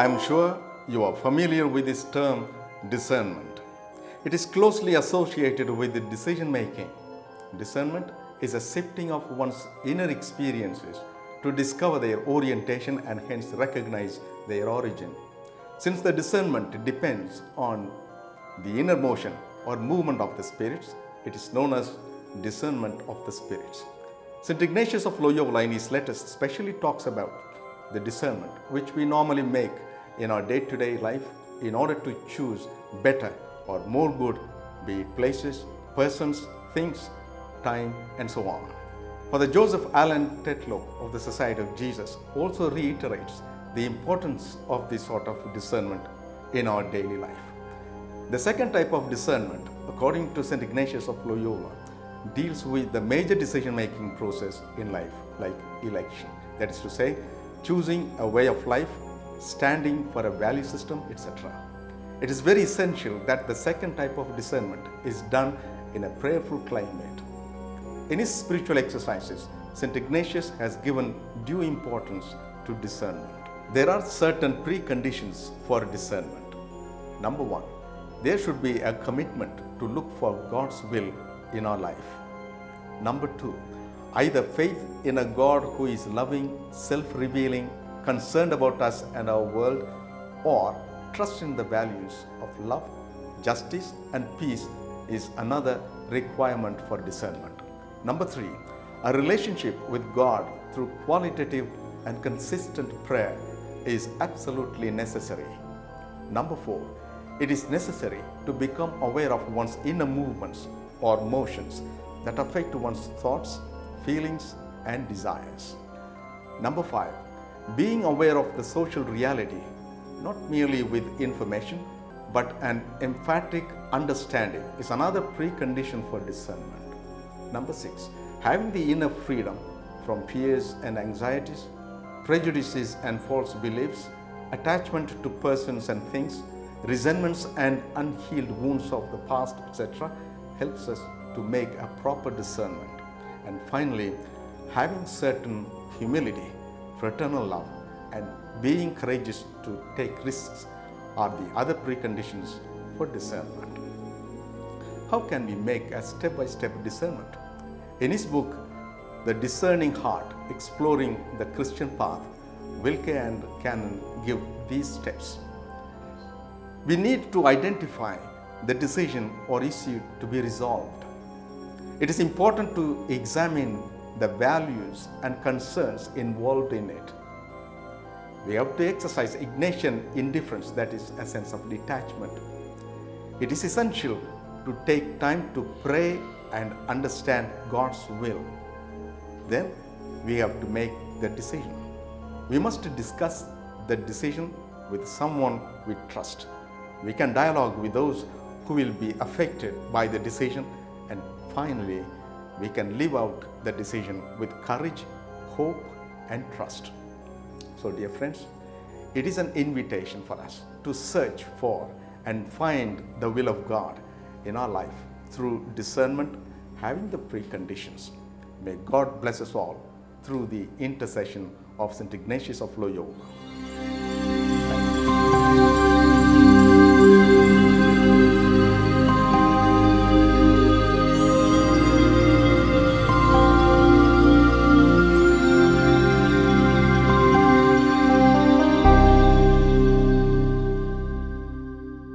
I am sure you are familiar with this term discernment. It is closely associated with decision making. Discernment is a sifting of one's inner experiences to discover their orientation and hence recognize their origin. Since the discernment depends on the inner motion or movement of the spirits, it is known as discernment of the spirits. St. Ignatius of Loyola in his letters specially talks about the discernment which we normally make in our day-to-day life in order to choose better or more good, be it places, persons, things, time, and so on. Father Joseph Allen Tetlow of the Society of Jesus also reiterates the importance of this sort of discernment in our daily life. The second type of discernment, according to St. Ignatius of Loyola, deals with the major decision-making process in life, like election. That is to say, choosing a way of life, standing for a value system, etc. It is very essential that the second type of discernment is done in a prayerful climate. In his spiritual exercises, St. Ignatius has given due importance to discernment. There are certain preconditions for discernment. Number one, there should be a commitment to look for God's will in our life. Number two, either faith in a God who is loving, self-revealing, concerned about us and our world, or trust in the values of love, justice, and peace is another requirement for discernment. Number three, a relationship with God through qualitative and consistent prayer is absolutely necessary. Number four, it is necessary to become aware of one's inner movements or motions that affect one's thoughts, feelings, and desires. Number five, being aware of the social reality, not merely with information, but an emphatic understanding is another precondition for discernment. Number six, having the inner freedom from fears and anxieties, prejudices and false beliefs, attachment to persons and things, resentments and unhealed wounds of the past, etc., helps us to make a proper discernment. And finally, having certain humility, fraternal love, and being courageous to take risks are the other preconditions for discernment. How can we make a step-by-step discernment? In his book, The Discerning Heart, Exploring the Christian Path, Wilke and Cannon give these steps. We need to identify the decision or issue to be resolved. It is important to examine the values and concerns involved in it. We have to exercise Ignatian indifference, that is a sense of detachment. It is essential to take time to pray and understand God's will. Then we have to make the decision. We must discuss the decision with someone we trust. We can dialogue with those who will be affected by the decision, and finally, we can live out the decision with courage, hope, and trust. So, dear friends, it is an invitation for us to search for and find the will of God in our life through discernment, having the preconditions. May God bless us all through the intercession of St. Ignatius of Loyola.